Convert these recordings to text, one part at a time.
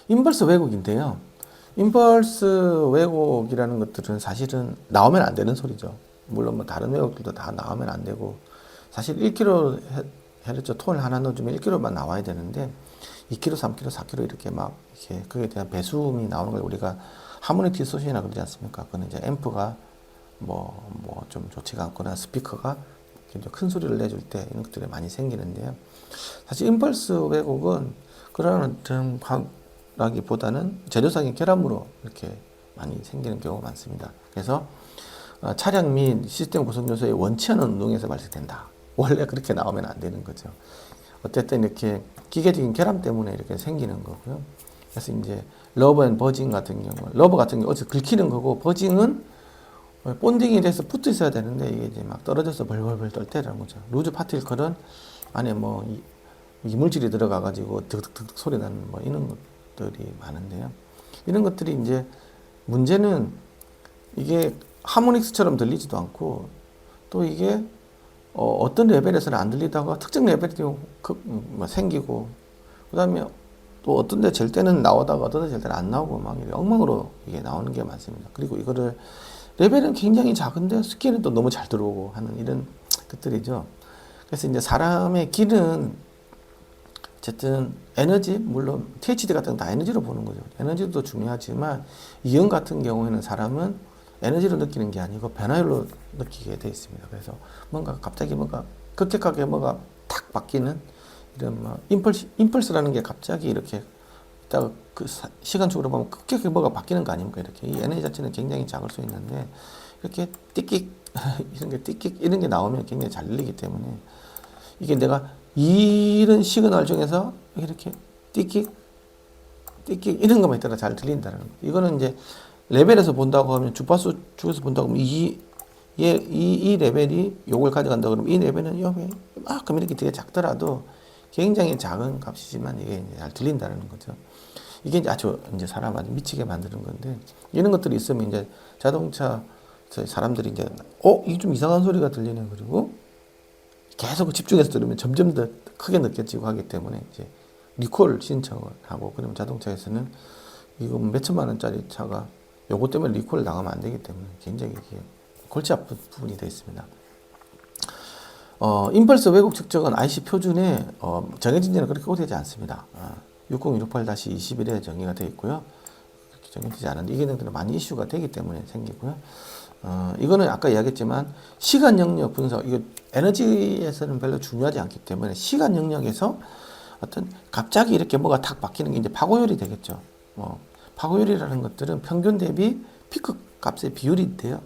임펄스 왜곡인데요. 임펄스 왜곡이라는 것들은 사실은 나오면 안 되는 소리죠. 물론 뭐 다른 왜곡들도 다 나오면 안 되고, 사실 1kHz 톤을 하나 넣어주면 1kHz만 나와야 되는데 2kHz, 3kHz, 4kHz 이렇게 막 이렇게 그에 대한 배수음이 나오는 걸 우리가 하모닉 디스토션이라고 그러지 않습니까? 그건 이제 앰프가 뭐 좀 좋지가 않거나 스피커가 굉장히 큰 소리를 내줄 때 이런 것들이 많이 생기는데요. 사실 임펄스 왜곡은 그런 라기보다는 재료상의 결함으로 이렇게 많이 생기는 경우가 많습니다. 그래서 차량 및 시스템 구성 요소의 원치 않은 운동에서 발생된다. 원래 그렇게 나오면 안 되는 거죠. 어쨌든 이렇게 기계적인 결함 때문에 이렇게 생기는 거고요. 그래서 이제 러버 앤 버징 같은 경우, 러버 같은 경우 어디서 긁히는 거고, 버징은 본딩이 돼서 붙어 있어야 되는데 이게 이제 막 떨어져서 벌벌벌 떨 때라는 거죠. 루즈 파티클은 안에 뭐 이물질이 들어가 가지고 득득득 소리 나는 뭐 이런 것들이 많은데요. 이런 것들이 이제 문제는 이게 하모닉스처럼 들리지도 않고, 또 이게 어떤 레벨에서는 안 들리다가 특정 레벨이 생기고, 그 다음에 또 어떤 데 잴 때는 나오다가 어떤 데 잴 때는 안 나오고 막 엉망으로 이게 나오는 게 많습니다. 그리고 이거를 레벨은 굉장히 작은데 스케일은 또 너무 잘 들어오고 하는 이런 것들이죠. 그래서 이제 사람의 길은 어쨌든 에너지, 물론 THD 같은 건 다 에너지로 보는 거죠. 에너지도 중요하지만 이형 같은 경우에는 사람은 에너지로 느끼는 게 아니고 변화율로 느끼게 돼 있습니다. 그래서 뭔가 갑자기 뭔가 급격하게 뭐가 탁 바뀌는 이런 뭐 임펄스라는 게 갑자기 이렇게 딱 그 시간적으로 보면 급격하게 뭐가 바뀌는 거 아닙니까? 이렇게 이 에너지 자체는 굉장히 작을 수 있는데 이렇게 띠끽 이런 게 띠끽 이런 게 나오면 굉장히 잘 들리기 때문에, 이게 내가 이런 시그널 중에서 이렇게 띠끽 띠끽 이런 것만 있다가 잘 들린다는 거. 이거는 이제 레벨에서 본다고 하면 주파수 쪽에서 본다고 하면 이 레벨이 요걸 가져간다 그러면 이 레벨은 요만큼 이렇게 되게 작더라도 굉장히 작은 값이지만 이게 이제 잘 들린다는 거죠. 이게 이제 아주 이제 사람 아주 미치게 만드는 건데, 이런 것들이 있으면 이제 자동차 사람들이 이제 이게 좀 이상한 소리가 들리네. 그리고 계속 집중해서 들으면 점점 더 크게 느껴지고 하기 때문에 이제 리콜 신청을 하고, 그러면 자동차에서는 이거 몇 천만 원짜리 차가 요거 때문에 리콜을 당하면 안 되기 때문에 굉장히 이게 골치 아픈 부분이 되어 있습니다. 임펄스 왜곡 측정은 IC 표준에 정해진 지는 그렇게 오래되지 않습니다. 60168-21에 정의가 되어 있고요. 그렇게 정해지지 않은데 이 기능들은 많이 이슈가 되기 때문에 생기고요. 이거는 아까 이야기했지만 시간 영역 분석, 이거 에너지에서는 별로 중요하지 않기 때문에 시간 영역에서 어떤 갑자기 이렇게 뭐가 탁 바뀌는 게 이제 파고율이 되겠죠. 파고율이라는 것들은 평균 대비 피크 값의 비율이 돼요.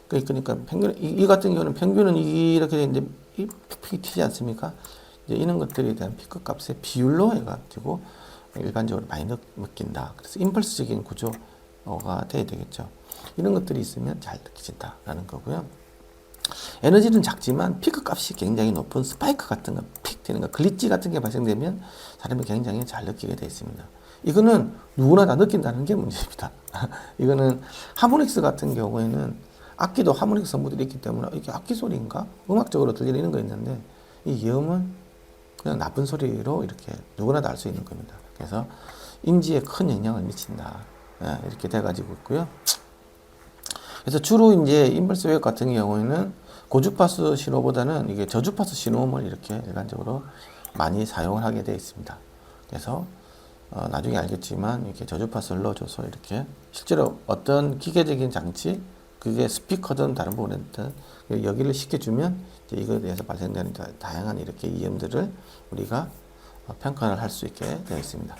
그러니까 평균, 이 같은 경우는 평균은 이렇게 이제 픽 튀지 않습니까? 이제 이런 것들에 대한 피크 값의 비율로 해가지고 일반적으로 많이 느낀다. 그래서 임펄스적인 구조가 돼야 되겠죠. 이런 것들이 있으면 잘 느껴진다라는 거고요. 에너지는 작지만 피크 값이 굉장히 높은 스파이크 같은 거, 픽 되는 거, 글리치 같은 게 발생되면 사람이 굉장히 잘 느끼게 되어 있습니다. 이거는 누구나 다 느낀다는 게 문제입니다. 이거는 하모닉스 같은 경우에는 악기도 하모닉스 성분들이 있기 때문에 이게 악기 소리인가? 음악적으로 들리는 거 있는데 이 이음은 그냥 나쁜 소리로 이렇게 누구나 다 알 수 있는 겁니다. 그래서 인지에 큰 영향을 미친다. 이렇게 돼가지고 있고요. 그래서 주로 이제 임펄스 왜곡 같은 경우에는 고주파수 신호보다는 이게 저주파수 신호음을 이렇게 일반적으로 많이 사용을 하게 되어 있습니다. 그래서 나중에 알겠지만 이렇게 저주파수를 넣어줘서 이렇게 실제로 어떤 기계적인 장치, 그게 스피커든 다른 부분이든 여기를 시켜주면 이제 이거에 대해서 발생되는 다양한 이렇게 이음들을 우리가 평가를 할 수 있게 되어 있습니다.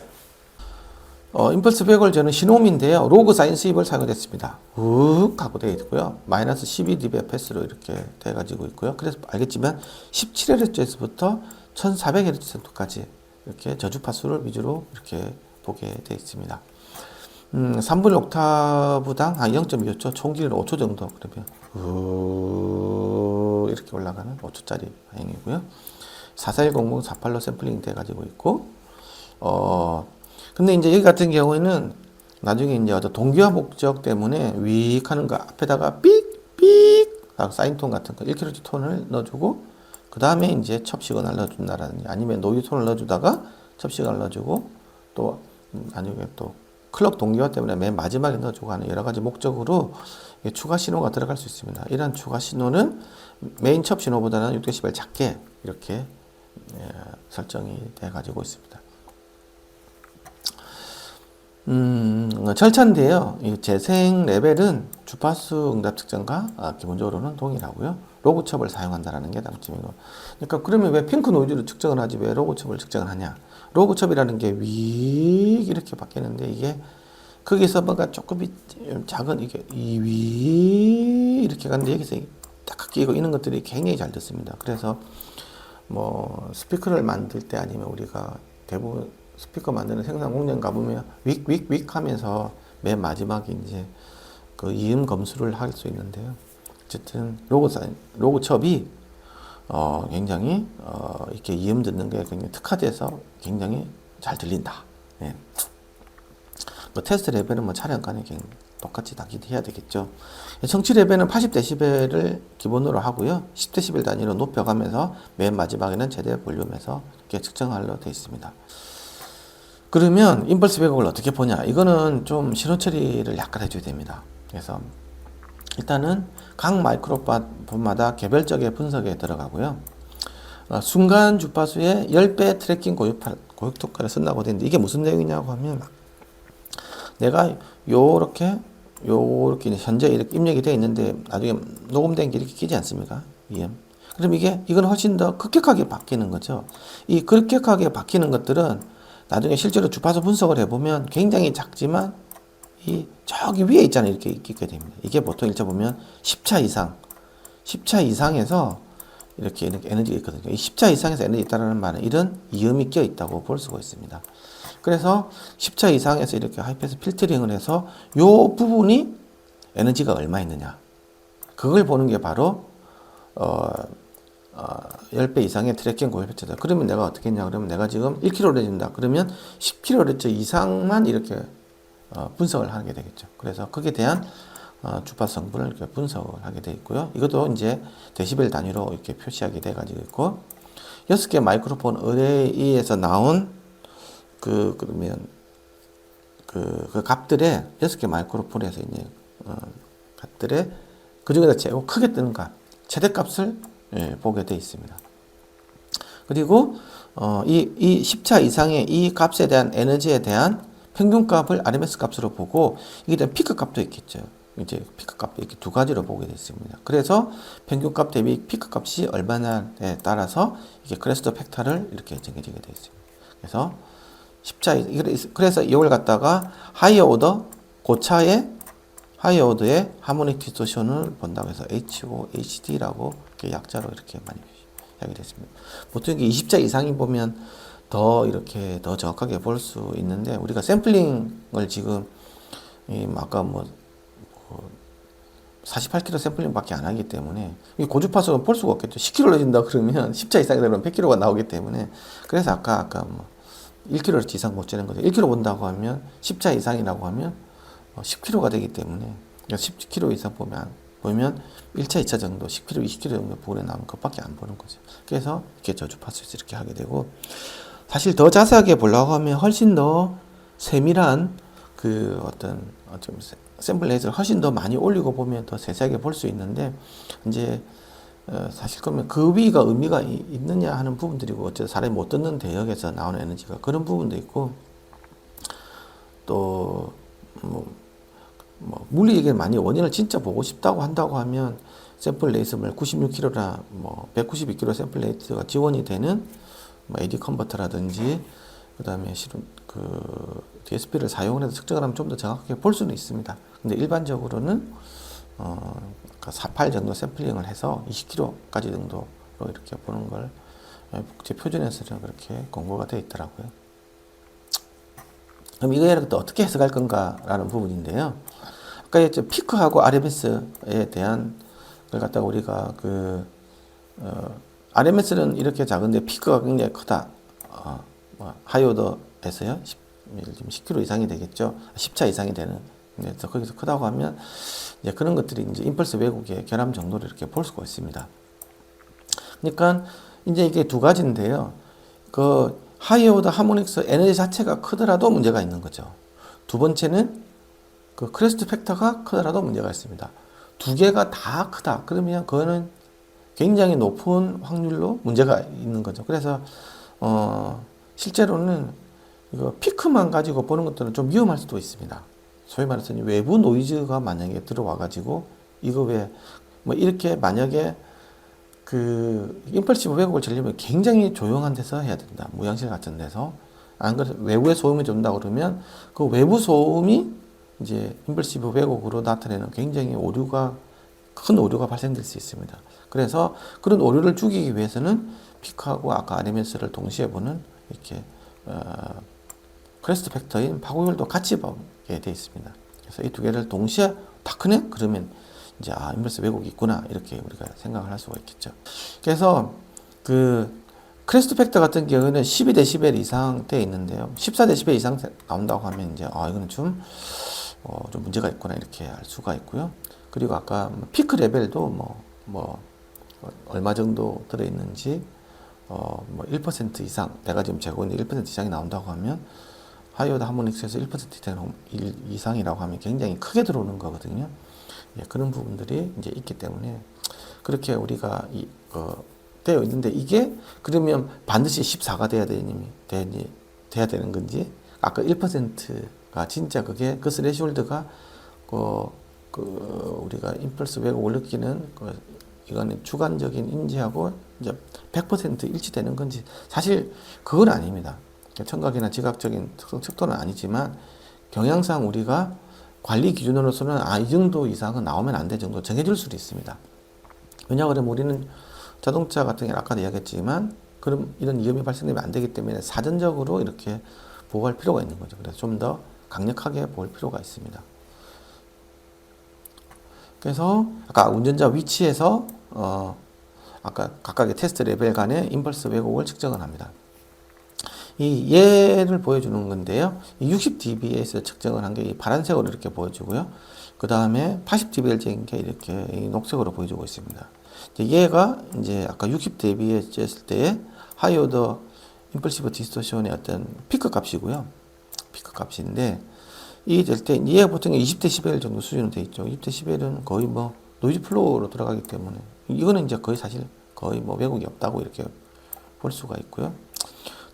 임펄스 왜곡을 저는 신호음인데요. 로그 사인 수입을 사용했습니다. 욱 하고 되어 있고요. 마이너스 12dB 패스로 이렇게 돼가지고 있고요. 그래서 알겠지만 17Hz에서부터 1400Hz까지 이렇게 저주파수를 위주로 이렇게 보게 되어 있습니다. 3분의 옥타브당 한 0.25초, 총 길이는 5초 정도. 그러면 이렇게 올라가는 5초짜리 방향이고요. 44100 48로 샘플링 돼가지고 있고, 근데 이제 여기 같은 경우에는 나중에 이제 어떤 동기화 목적 때문에 윅 하는 거 앞에다가 삑삑 사인톤 같은 거 1kHz 톤을 넣어주고, 그 다음에 이제 첩 시그널 넣어준다라든지 아니면 노이즈 톤을 넣어주다가 첩 시그널 넣어주고, 또 나중에 또 클럭 동기화 때문에 맨 마지막에 넣어주고 하는 여러 가지 목적으로 추가 신호가 들어갈 수 있습니다. 이러한 추가 신호는 메인 첩 신호보다는 6dB 작게 이렇게 설정이 돼 가지고 있습니다. 절차인데요. 이 재생 레벨은 주파수 응답 측정과 기본적으로는 동일하고요. 로그 첩을 사용한다는 게 장점이고. 그러니까 그러면 왜 핑크 노이즈로 측정을 하지 왜 로그 첩을 측정을 하냐? 로그 첩이라는 게 위 이렇게 바뀌는데 이게 거기서 뭔가 조금 작은 이게 위 이렇게 가는데 여기서 딱 끼고 이런 것들이 굉장히 잘 듣습니다. 그래서 뭐 스피커를 만들 때 아니면 우리가 대부분 스피커 만드는 생산 공장 가보면 윅윅윅 하면서 맨 마지막에 이제 그 이음 검수를 할 수 있는데요. 어쨌든 로그 첩이 굉장히 이렇게 이음 듣는 게 굉장히 특화돼서 굉장히 잘 들린다. 예. 뭐 테스트 레벨은 뭐 차량간에 똑같이 다 기대해야 되겠죠. 청취 레벨은 80dB를 기본으로 하고요. 10dB 단위로 높여가면서 맨 마지막에는 최대 볼륨에서 이렇게 측정하려 되어 있습니다. 그러면 임펄스 왜곡을 어떻게 보냐? 이거는 좀 신호 처리를 약간 해줘야 됩니다. 그래서 일단은 각 마이크로폰마다 개별적인 분석에 들어가고요. 순간 주파수의 10배 트래킹 고육 효과를 쓴다고 되는데 이게 무슨 내용이냐고 하면 내가 요렇게 현재 이렇게 입력이 되어 있는데 나중에 녹음된 게 이렇게 끼지 않습니까? 그럼 이건 훨씬 더 급격하게 바뀌는 거죠. 이 급격하게 바뀌는 것들은 나중에 실제로 주파수 분석을 해보면 굉장히 작지만 저기 위에 있잖아요. 이렇게 있게 됩니다. 이게 보통 일자 보면 10차 이상에서 이렇게 에너지가 있거든요. 이 10차 이상에서 에너지 있다는 말은 이런 이음이 껴 있다고 볼 수가 있습니다. 그래서 10차 이상에서 이렇게 하이패스 필터링을 해서 요 부분이 에너지가 얼마 있느냐. 그걸 보는 게 바로 10배 이상의 트래킹 고혈배차다. 그러면 내가 어떻게 했냐? 그러면 내가 지금 1kHz 준다. 그러면 10kHz 이상만 이렇게 분석을 하게 되겠죠. 그래서 거기에 대한 주파수 성분을 이렇게 분석을 하게 되어 있고요. 이것도 이제 데시벨 단위로 이렇게 표시하게 돼 가지고 있고 6개 마이크로폰 어레이에서 나온 그러면 그 값들의 6개 마이크로폰에서 이제 값들의 그 중에서 제일 크게 뜨는 값 최대값을 보게 되어 있습니다. 그리고 이 10차 이상의 이 값에 대한 에너지에 대한 평균값을 RMS 값으로 보고 이게 대한 피크 값도 있겠죠. 이제 피크 값 이렇게 두 가지로 보게 됐습니다. 그래서 평균값 대비 피크 값이 얼마냐에 따라서 이게 크레스트 팩터를 이렇게 정해지게 되어 있습니다. 그래서 10차 그래서 이걸 갖다가 하이어 오더 고차의 하이어 오더의 하모닉 디스토션을 본다고 해서 HOHD라고 이렇게 약자로 이렇게 많이 이야기 됐습니다. 보통 이게 20차 이상이 보면 더 이렇게 더 정확하게 볼 수 있는데 우리가 샘플링을 지금 아까 48kg 샘플링밖에 안 하기 때문에 이 고주파수는 볼 수가 없겠죠. 10kg를 준다 그러면 10차 이상이 되면 100kg가 나오기 때문에 그래서 아까 1kg 이상 못 재는 거죠. 1kg 본다고 하면 10차 이상이라고 하면 10kg가 되기 때문에 10kg 이상 보면 1차, 2차 정도 10kg, 20kg 정도 부분에 나오면 그것밖에 안 보는 거죠. 그래서 이렇게 저주파수에서 이렇게 하게 되고 사실 더 자세하게 보려고 하면 훨씬 더 세밀한 어떤 좀 샘플 레이스를 훨씬 더 많이 올리고 보면 더 세세하게 볼 수 있는데 이제 사실 그러면 그 위가 의미가 있느냐 하는 부분들이고 어쨌든 사람이 못 듣는 대역에서 나오는 에너지가 그런 부분도 있고 또 물리 얘기를 많이 원인을 진짜 보고 싶다고 한다고 하면 샘플 레이스물 96kg나 192kg 샘플 레이스가 지원이 되는 AD 컨버터라든지 그다음에 실은 DSP를 사용을 해서 측정을 하면 좀 더 정확하게 볼 수는 있습니다. 근데 일반적으로는 48 정도 샘플링을 해서 20kg까지 정도로 이렇게 보는 걸 국제 표준에서는 그렇게 권고가 되어 있더라고요. 그럼 이거를 또 어떻게 해석할 건가라는 부분인데요. 아까 했죠. 피크하고 RMS에 대한 걸 갖다가 우리가 RMS는 이렇게 작은데 피크가 굉장히 크다. 하이오더에서요. 예를 들면 10kg 이상이 되겠죠. 10차 이상이 되는. 그래서 거기서 크다고 하면 이제 그런 것들이 이제 임펄스 왜곡의 결함 정도를 이렇게 볼 수가 있습니다. 그러니까 이제 이게 두 가지인데요. 하이어드 하모닉스 에너지 자체가 크더라도 문제가 있는 거죠. 두 번째는 그 크레스트 팩터가 크더라도 문제가 있습니다. 두 개가 다 크다. 그러면 그거는 굉장히 높은 확률로 문제가 있는 거죠. 그래서 실제로는 이거 피크만 가지고 보는 것들은 좀 위험할 수도 있습니다. 소위 말해서 외부 노이즈가 만약에 들어와 가지고 이거 왜 뭐 이렇게 만약에 그 임펄시브 왜곡을 재려면 굉장히 조용한 데서 해야 된다. 무향실 같은 데서. 안 그래서 외부의 소음이 든다 그러면 그 외부 소음이 이제 임펄시브 왜곡으로 나타내는 굉장히 큰 오류가 발생될 수 있습니다. 그래서 그런 오류를 죽이기 위해서는 피크하고 아까 RMS를 동시에 보는 이렇게 크레스트 팩터인 파고율도 같이 보게 되어 있습니다. 그래서 이 두 개를 동시에 다 크네? 그러면 이제 임펄스 왜곡이 있구나 이렇게 우리가 생각을 할 수가 있겠죠. 그래서 그 크레스트 팩터 같은 경우는 12dB 이상 돼 있는데요. 14dB 이상 나온다고 하면 이제 이거는 좀 문제가 있구나 이렇게 알 수가 있고요. 그리고 아까 피크 레벨도 얼마 정도 들어있는지 1% 이상 내가 지금 재고 있는 1% 이상이 나온다고 하면 하이어드 하모닉스에서 1% 이상이라고 하면 굉장히 크게 들어오는 거거든요. 예, 그런 부분들이 이제 있기 때문에 그렇게 우리가 되어 있는데 이게 그러면 반드시 14가 돼야 되는 건지 아까 1%가 진짜 그게 그 스레시홀드가 우리가 임펄스 왜곡을 느끼는 이거는 주관적인 인지하고 이제 100% 일치되는 건지 사실 그건 아닙니다. 청각이나 지각적인 특성 척도는 아니지만 경향상 우리가 관리 기준으로서는 이 정도 이상은 나오면 안 될 정도 정해줄 수도 있습니다. 왜냐하면 우리는 자동차 같은 경우는 아까도 이야기했지만 그럼 이런 위험이 발생되면 안 되기 때문에 사전적으로 이렇게 보호할 필요가 있는 거죠. 그래서 좀 더 강력하게 볼 필요가 있습니다. 그래서 아까 운전자 위치에서 아까 각각의 테스트 레벨 간의 임펄스 왜곡을 측정을 합니다. 이 예를 보여주는 건데요. 60dB에서 측정을 한 게 파란색으로 이렇게 보여주고요. 그 다음에 80dB를 재인 게 이렇게 녹색으로 보여주고 있습니다. 얘가 이제 아까 60dB에 쟀을 때의 하이오더 임펄시브 디스토션의 어떤 피크 값이고요. 피크 값인데 이게 될 때 얘가 보통 20dB 정도 수준으로 되어 있죠. 20dB는 거의 노이즈 플로우로 들어가기 때문에 이거는 이제 거의 왜곡이 없다고 이렇게 볼 수가 있고요.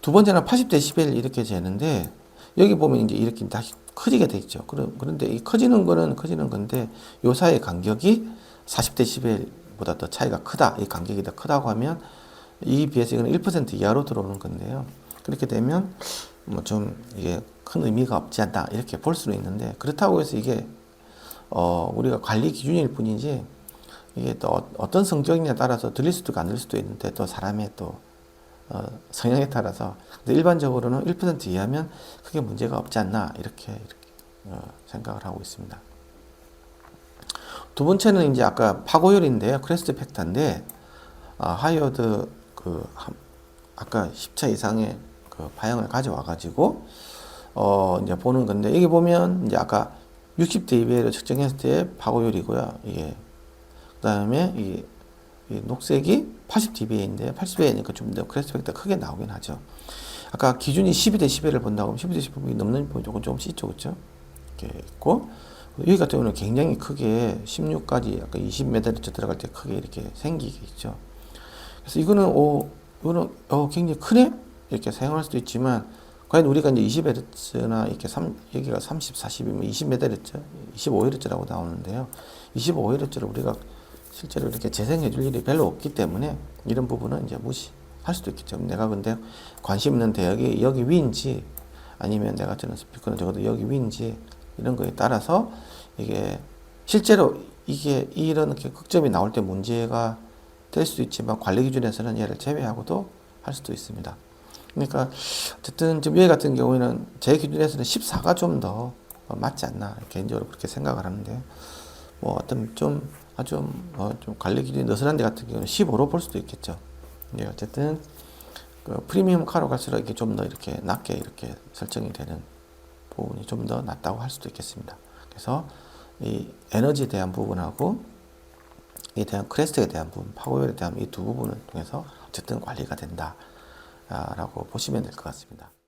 두 번째는 80dB 이렇게 재는데 여기 보면 이제 이렇게 다시 커지게 돼 있죠. 그런데 이 커지는 건데 요 사이의 간격이 40dB보다 더 차이가 크다. 이 간격이 더 크다고 하면 이 비해서 이거는 1% 이하로 들어오는 건데요. 그렇게 되면 좀 이게 큰 의미가 없지 않다 이렇게 볼 수는 있는데 그렇다고 해서 이게 우리가 관리 기준일 뿐이지 이게 또 어떤 성격이냐에 따라서 들릴 수도 있고 안 들릴 수도 있는데 또 사람의 또 성향에 따라서 일반적으로는 1% 이하면 크게 문제가 없지 않나 이렇게 생각을 하고 있습니다. 두 번째는 이제 아까 파고율인데요. 크레스트 팩터인데 하이어드 아까 10차 이상의 그 파형을 가져와 가지고 이제 보는 건데 여기 보면 이제 아까 60dB로 측정했을 때 파고율이고요. 이게 그다음에 이 녹색이 80dB인데 80dB니까 좀 더 크레스트 팩터가 크게 나오긴 하죠. 아까 기준이 12dB를 본다고 하면 12dB 넘는 부분이 조금씩 있죠. 그렇죠? 이렇게 있고 여기 같은 경우는 굉장히 크게 16까지 아까 20MHz 들어갈 때 크게 이렇게 생기게 있죠. 그래서 이거는 굉장히 크네? 이렇게 사용할 수도 있지만 과연 우리가 이제 20Hz나 이렇게 여기가 30, 40이면 20MHz, 25Hz라고 나오는데요. 25Hz를 우리가 실제로 이렇게 재생해 줄 일이 별로 없기 때문에 이런 부분은 이제 무시할 수도 있겠죠. 내가 근데 관심 있는데 여기 위인지 아니면 내가 쓰는 스피커는 적어도 여기 위인지 이런 거에 따라서 이게 실제로 이게 이런 극점이 나올 때 문제가 될 수도 있지만 관리 기준에서는 얘를 제외하고도 할 수도 있습니다. 그러니까 어쨌든 지금 얘 같은 경우에는 제 기준에서는 14가 좀 더 맞지 않나 개인적으로 그렇게 생각을 하는데 어떤 좀 관리 기준이 느슨한 데 같은 경우는 15로 볼 수도 있겠죠. 네, 어쨌든 프리미엄 카로 갈수록 이게 좀 더 이렇게 낮게 이렇게 설정이 되는 부분이 좀 더 낫다고 할 수도 있겠습니다. 그래서 이 에너지에 대한 부분하고 이에 대한 크레스트에 대한 부분, 파고율에 대한 이 두 부분을 통해서 어쨌든 관리가 된다. 라고 보시면 될 것 같습니다.